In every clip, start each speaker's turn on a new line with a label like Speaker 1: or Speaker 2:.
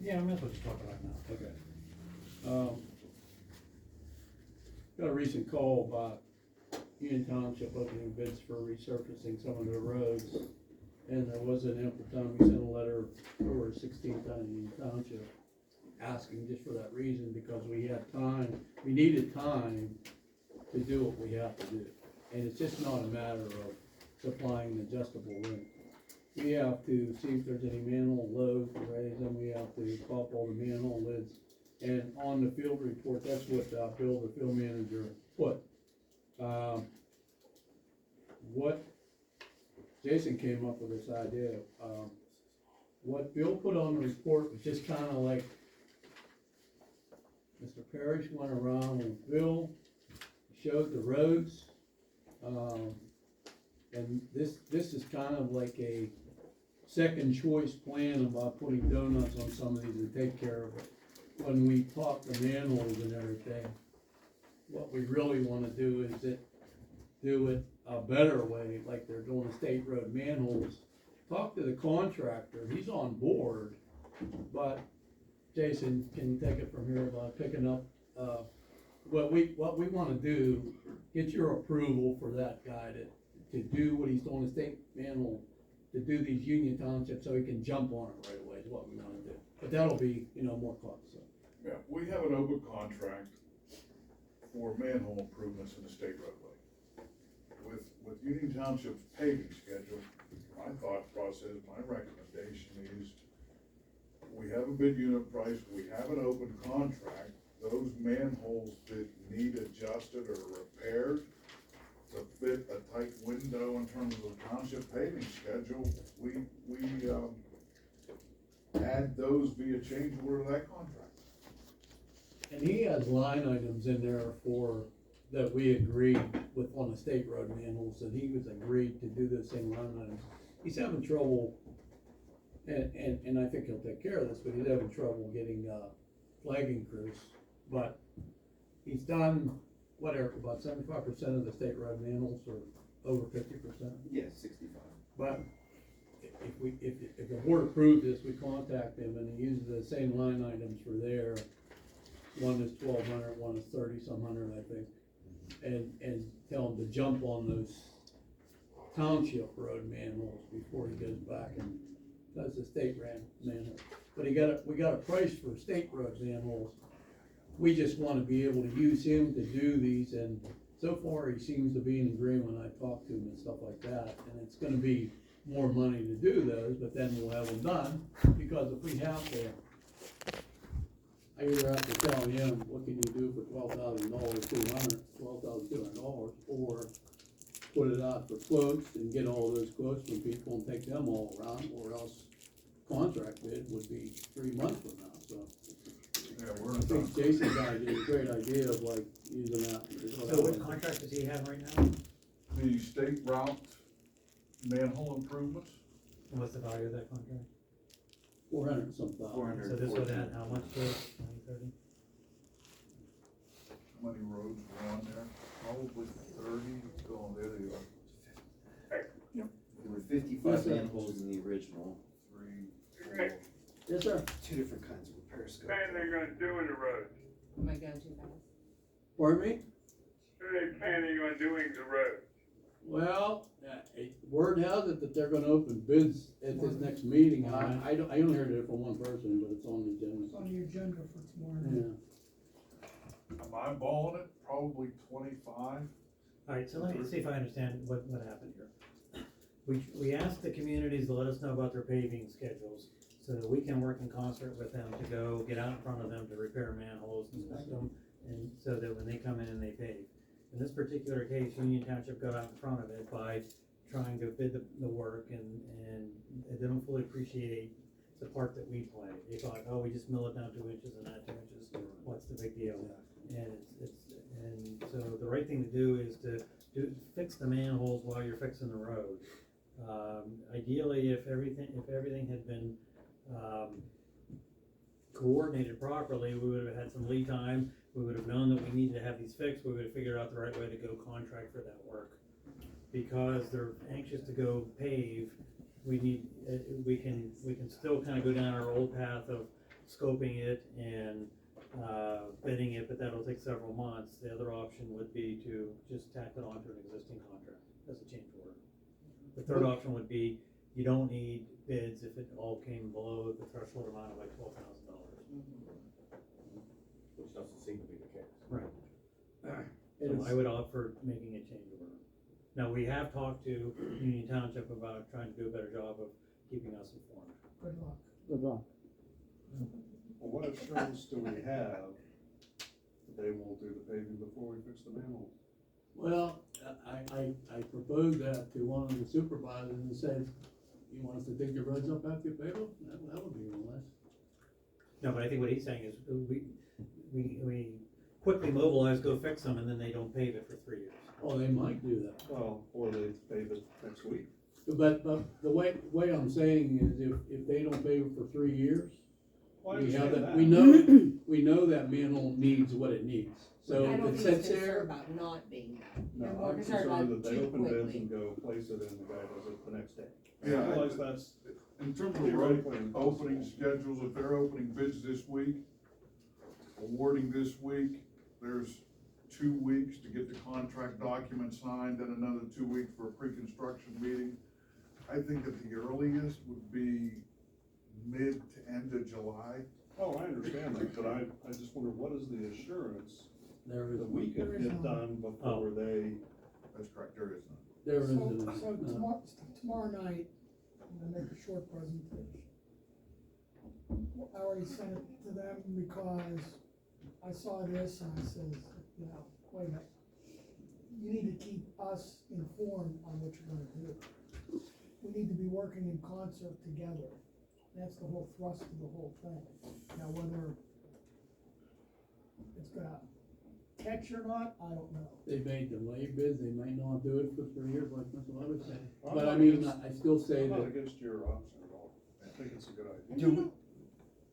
Speaker 1: Yeah, that's what you're talking about now.
Speaker 2: Okay. Got a recent call about Union Township opening bids for resurfacing some of their roads. And there was an ample time, we sent a letter over 16th on Union Township, asking just for that reason, because we had time, we needed time to do what we have to do. And it's just not a matter of supplying an adjustable rim. We have to see if there's any manhole lows to raise them, we have to pop all the manhole lids. And on the field report, that's what Bill, the field manager, put. What Jason came up with this idea, what Bill put on the report was just kinda like Mr. Parish went around with Bill, showed the roads, and this is kind of like a second choice plan about putting donuts on some of these and take care of it. When we talk the manholes and everything, what we really wanna do is do it a better way, like they're doing the state road manholes. Talk to the contractor, he's on board, but Jason, can you take it from here about picking up, what we wanna do, get your approval for that guy to do what he's doing, the state manhole, to do these Union Townships so he can jump on it right away is what we wanna do. But that'll be, more cost, so.
Speaker 3: Yeah, we have an open contract for manhole improvements in the state roadway. With Union Township's paving schedule, my thought process, my recommendation is, we have a bid unit price, we have an open contract, those manholes that need adjusted or repaired to fit a tight window in terms of the township paving schedule, we add those via change order to that contract.
Speaker 2: And he has line items in there that we agreed with on the state road manholes, that he was agreed to do those same line items. He's having trouble, and I think he'll take care of this, but he's having trouble getting, flagging crews. But he's done, whatever, about 75% of the state road manholes, or over 50%.
Speaker 4: Yeah, 65.
Speaker 2: But if the board approved this, we contact him and he uses the same line items for there. One is 1,200, one is 30-some hundred, I think. And tell him to jump on those township road manholes before he goes back and does the state manhole. But we got a price for state road manholes. We just wanna be able to use him to do these, and so far he seems to be in agreement. I talked to him and stuff like that, and it's gonna be more money to do those, but then we'll have them done, because if we have to, I either have to tell him, what can you do for $12,200, or put it out for quotes and get all those quotes from people and take them all around, or else contract bid would be 3 months from now, so.
Speaker 3: Yeah,
Speaker 2: I think Jason's idea is a great idea of like using that.
Speaker 1: So what contract does he have right now?
Speaker 3: The state route manhole improvements,
Speaker 1: And what's the value of that contract?
Speaker 2: 400 some thousand.
Speaker 4: 400.
Speaker 1: So this would add how much to it, 20, 30?
Speaker 3: how many roads were on there? Probably 30, oh, there they are.
Speaker 4: There were 55 manholes in the original.
Speaker 3: 3, 4.
Speaker 2: Yes, sir.
Speaker 4: 2 different kinds of periscope.
Speaker 5: Plan they're gonna do in the roads?
Speaker 6: Oh my God, too fast.
Speaker 2: Pardon me?
Speaker 5: Who are they planning on doing the roads?
Speaker 2: Well, word has it that they're gonna open bids at this next meeting. I only heard it from one person, but it's on the agenda.
Speaker 7: It's on the agenda for tomorrow
Speaker 2: Yeah.
Speaker 7: night.
Speaker 3: Am I balling it? Probably 25.
Speaker 1: Alright, so let me see if I understand what happened here. We asked the communities to let us know about their paving schedules, so that we can work in concert with them to go get out in front of them to repair manholes, inspect them, and so that when they come in and they pave. In this particular case, Union Township got out in front of it by trying to bid the work, and they don't fully appreciate the part that we play. They thought, oh, we just mill it down 2 inches and that 2 inches, what's the big deal? And and so the right thing to do is to fix the manholes while you're fixing the road. Ideally, if everything had been coordinated properly, we would have had some lead time. We would have known that we needed to have these fixed. We would have figured out the right way to go contract for that work. Because they're anxious to go pave, we can still kind of go down our old path of scoping it and, bidding it, but that'll take several months. The other option would be to just tack it onto an existing contract as a change order. The third option would be, you don't need bids if it all came below the threshold amount of like $12,000.
Speaker 6: Which doesn't seem to be the case.
Speaker 1: Right.
Speaker 2: And
Speaker 1: So I would opt for making a change order. Now, we have talked to Union Township about trying to do a better job of keeping us informed.
Speaker 7: Good luck.
Speaker 2: Good luck.
Speaker 6: Well, what assurance do we have that they won't do the paving before we fix the manhole?
Speaker 2: Well, I proposed that to one of the supervisors and said, you want us to dig your roads up after you pave them? That would be real nice.
Speaker 1: No, but I think what he's saying is, we quickly mobilize, go fix them, and then they don't pave it for 3 years.
Speaker 2: Oh, they might do that.
Speaker 6: Well, or they pave it next week.
Speaker 2: But the way I'm saying is if they don't pay for 3 years,
Speaker 6: Well, I
Speaker 2: we have
Speaker 6: understand
Speaker 2: that,
Speaker 6: that.
Speaker 2: we know that manhole needs what it needs. So
Speaker 8: I
Speaker 2: if
Speaker 8: don't
Speaker 2: it
Speaker 8: think he's
Speaker 2: sits
Speaker 8: concerned
Speaker 2: there,
Speaker 8: about not being that. You're
Speaker 6: No,
Speaker 8: more
Speaker 6: I'm
Speaker 8: concerned
Speaker 6: concerned
Speaker 8: about
Speaker 6: that they
Speaker 8: too
Speaker 6: open bids
Speaker 8: quickly.
Speaker 6: and go place it and the guy does it the next day.
Speaker 3: Yeah,
Speaker 6: I realize that's
Speaker 3: In terms of
Speaker 6: theoretically
Speaker 3: road
Speaker 6: impossible.
Speaker 3: opening schedules, if they're opening bids this week, awarding this week, there's 2 weeks to get the contract document signed, then another 2 weeks for a pre-construction meeting. I think that the earliest would be mid to end of July.
Speaker 6: Oh, I understand that, but I just wonder, what is the assurance
Speaker 2: there is,
Speaker 6: that we can
Speaker 7: There is
Speaker 6: get
Speaker 7: none.
Speaker 6: done before they,
Speaker 3: That's correct, there is none.
Speaker 2: there is.
Speaker 7: So tomorrow night, I'm gonna make a short presentation. I already sent it to them because I saw this and I said, wait a minute. You need to keep us informed on what you're gonna do. We need to be working in concert together. That's the whole thrust of the whole thing. Now, whether it's gonna catch or not, I don't know.
Speaker 2: They may delay bids, they might not do it for 3 years, like Mr. Levitt said.
Speaker 6: I'm
Speaker 2: But
Speaker 6: not
Speaker 2: I mean,
Speaker 6: against-
Speaker 2: I still say
Speaker 6: I'm not
Speaker 2: that,
Speaker 6: against your option at all. I think it's a good idea.
Speaker 8: And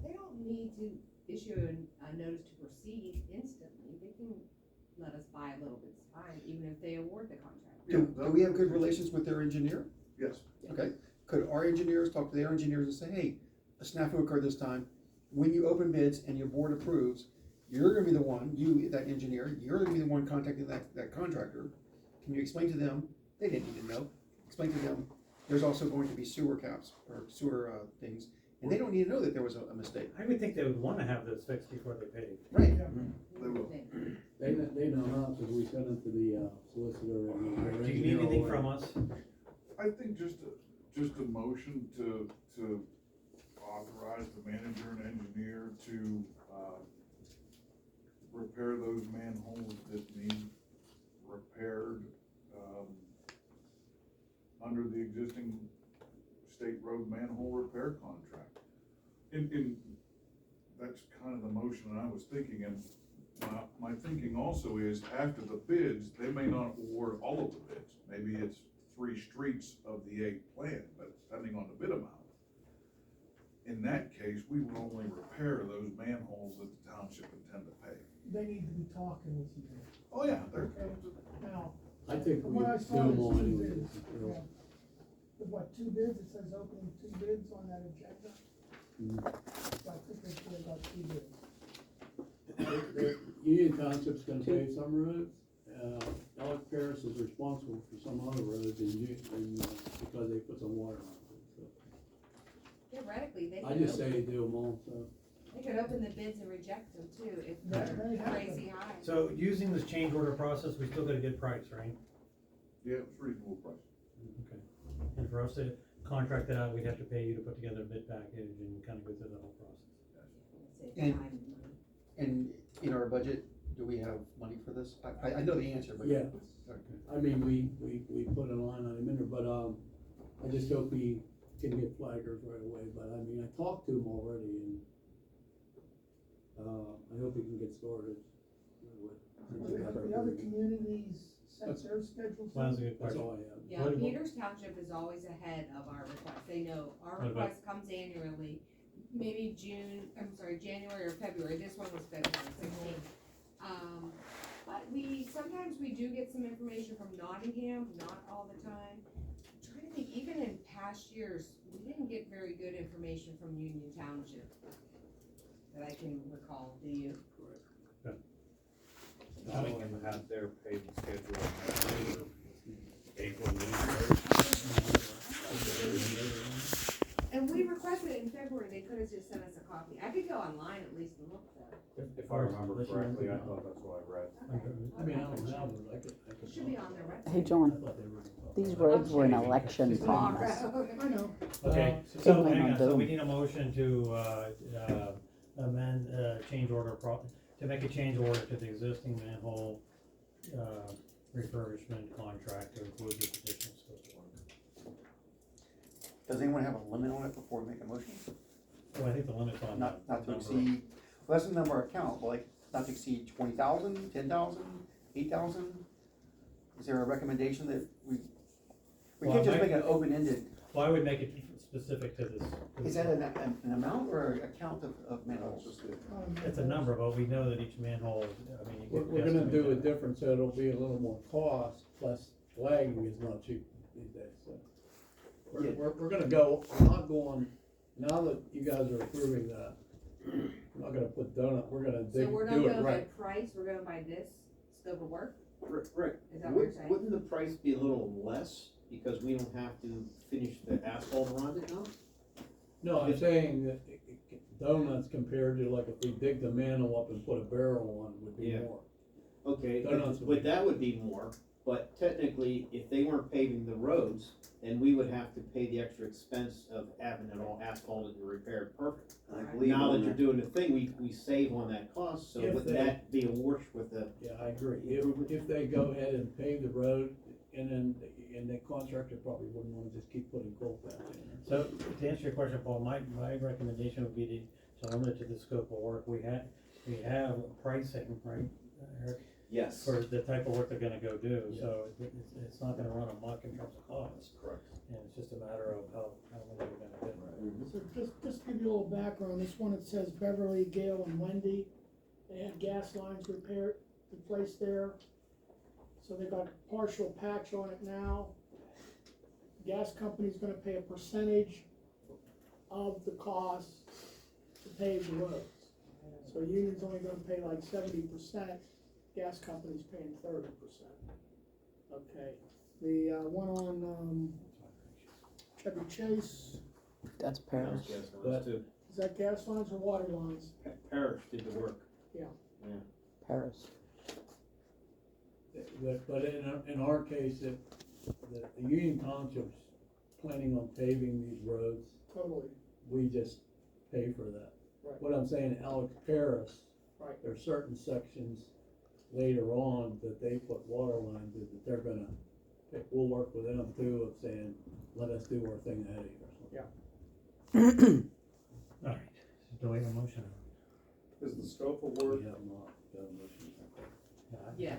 Speaker 8: they don't need to issue a notice to proceed instantly. They can let us buy a little bit of time, even if they award the contract.
Speaker 9: Do we have good relations with their engineer?
Speaker 3: Yes.
Speaker 9: Okay, could our engineers talk to their engineers and say, hey, a snafu occurred this time, when you open bids and your board approves, you're gonna be the one, that engineer, you're gonna be the one contacting that contractor. Can you explain to them, they didn't need to know, explain to them, there's also going to be sewer caps, or sewer, things, and they don't need to know that there was a mistake.
Speaker 1: I would think they would wanna have those fixed before they pave.
Speaker 9: Right.
Speaker 3: They will.
Speaker 2: they know now, because we sent it to the solicitor and their
Speaker 1: Do you need
Speaker 2: engineer
Speaker 1: anything
Speaker 2: already.
Speaker 1: from us?
Speaker 3: I think just a motion to authorize the manager and engineer to, repair those manholes that need repaired, under the existing state road manhole repair contract. That's kind of the motion I was thinking, and my thinking also is, after the bids, they may not award all of the bids. Maybe it's 3 streets of the 8 planned, but depending on the bid amount. In that case, we would only repair those manholes that the township intend to pay.
Speaker 7: They need to be talking with you.
Speaker 3: Oh, yeah, they're,
Speaker 7: Now,
Speaker 2: I think
Speaker 7: from
Speaker 2: we
Speaker 7: what I
Speaker 2: do
Speaker 7: saw,
Speaker 2: them
Speaker 7: there's
Speaker 2: all
Speaker 7: 2
Speaker 2: anyway.
Speaker 7: bids. Yeah. With what, 2 bids? It says opening 2 bids on that agenda. So I think they should have got 2 bids.
Speaker 2: Union Township's gonna pave some roads, Alec Paris is responsible for some other roads because they put some water on it, so.
Speaker 8: Theoretically, they
Speaker 2: I
Speaker 8: could,
Speaker 2: just say do them all, so.
Speaker 8: they could open the bids and reject them too, if
Speaker 7: They
Speaker 8: they're
Speaker 7: have
Speaker 8: crazy high.
Speaker 1: So using this change order process, we still get a good price, right?
Speaker 3: yeah, it's reasonable price.
Speaker 1: Okay. And for us to contract that out, we'd have to pay you to put together a bid package and kind of go through the whole process.
Speaker 8: Save
Speaker 9: And-
Speaker 8: time and money.
Speaker 9: And in our budget, do we have money for this? I know the answer, but.
Speaker 2: Yeah.
Speaker 9: Okay.
Speaker 2: I mean, we put a line on him in there, but, I just hope we can get flaggers right away, but I mean, I talked to him already and, I hope he can get started.
Speaker 7: The other communities set their schedules.
Speaker 1: Well, that's a good
Speaker 2: That's
Speaker 1: question.
Speaker 2: all I have.
Speaker 8: Yeah,
Speaker 1: What-
Speaker 8: Peters Township is always ahead of our request. They know our
Speaker 1: What about-
Speaker 8: request comes annually, maybe January or February. This one was February 16th. But sometimes we do get some information from Nottingham, not all the time. I'm trying to think, even in past years, we didn't get very good information from Union Township. that I can recall, do you?
Speaker 10: Nottingham had their paving schedule in April,
Speaker 8: And we requested it in February, they could have just sent us a copy. I could go online at least and look though.
Speaker 10: if I remember correctly, I thought that's what I read.
Speaker 2: I mean, I don't know, I could.
Speaker 8: It should be on their website.
Speaker 11: Hey, John, these roads were an election promise.
Speaker 7: I know.
Speaker 1: Okay,
Speaker 2: Uh,
Speaker 1: so
Speaker 11: Something
Speaker 1: hang
Speaker 11: will
Speaker 1: on, so
Speaker 11: do.
Speaker 1: we need a motion to, amend, change order to make a change order to the existing manhole, refurbishment contract to include the additional scope of work.
Speaker 9: Does anyone have a limit on it before we make a motion?
Speaker 1: Well, I think the limit's on
Speaker 9: Not to
Speaker 1: number.
Speaker 9: exceed, well, that's the number of account, like, not to exceed 20,000, 10,000, 8,000? Is there a recommendation that we
Speaker 1: Well,
Speaker 9: can't just
Speaker 1: I-
Speaker 9: make an open-ended,
Speaker 1: Well, I would make it specific to this.
Speaker 9: is that an amount or an account of manholes?
Speaker 6: Just the-
Speaker 1: It's a number, but we know that each manhole, I mean, you
Speaker 2: We're,
Speaker 1: could
Speaker 2: we're gonna
Speaker 1: guesstimate
Speaker 2: do it
Speaker 1: that.
Speaker 2: different, so it'll be a little more cost, plus flagging is not cheap these days, so. We're gonna go, we're not going, now that you guys are approving that, we're not gonna put donut, we're gonna
Speaker 8: So we're not
Speaker 2: do it
Speaker 8: going by
Speaker 2: right.
Speaker 8: price, we're going by this scope of work?
Speaker 4: Right.
Speaker 8: Is that what you're saying?
Speaker 4: Wouldn't the price be a little less because we don't have to finish the asphalt around it now?
Speaker 2: No, I'm saying that donuts compared to like if we dig the manhole up and put a barrel on would be
Speaker 4: Yeah.
Speaker 2: more.
Speaker 4: Okay,
Speaker 2: Donuts
Speaker 4: but
Speaker 2: would be-
Speaker 4: that would be more, but technically, if they weren't paving the roads, then we would have to pay the extra expense of having it all asphalted and repaired perfect.
Speaker 9: I believe
Speaker 4: Now
Speaker 9: on
Speaker 4: that you're doing the thing, we save on that cost, so
Speaker 2: If
Speaker 4: wouldn't
Speaker 2: they-
Speaker 4: that be a wash with the?
Speaker 2: Yeah, I agree. If they go ahead and pave the road and then, and the contractor probably wouldn't wanna just keep putting coal back in there.
Speaker 1: So, to answer your question, Paul, my recommendation would be to limit it to the scope of work. We have pricing, right, Eric?
Speaker 4: Yes.
Speaker 1: For the type of work they're gonna go do, so it's not gonna run amok in terms of cost.
Speaker 3: Correct.
Speaker 1: And it's just a matter of how many we're gonna do.
Speaker 7: So just to give you a little background, this one, it says Beverly, Gale, and Wendy. They had gas lines replaced there. So they got partial patch on it now. Gas company's gonna pay a percentage of the cost to pave the roads. So Union's only gonna pay like 70%, gas company's paying 30%. Okay, the, one on, Chevy Chase,
Speaker 11: That's Paris.
Speaker 4: Yes,
Speaker 2: But-
Speaker 4: too.
Speaker 7: is that gas lines or water lines?
Speaker 4: Parish did the work.
Speaker 11: Paris.
Speaker 2: But in our case, if the Union Township's planning on paving these roads,
Speaker 7: Totally,
Speaker 2: we just pay for that.
Speaker 7: Right.
Speaker 2: What I'm saying, Alex Paris,
Speaker 7: right.
Speaker 2: there are certain sections later on that they put water lines in that they're gonna, we'll work with them too of saying, let us do our thing ahead of you or something.
Speaker 1: Alright, so do we have a motion?
Speaker 6: Is the scope of work
Speaker 2: We have not done this.
Speaker 1: Yeah.
Speaker 8: Yeah.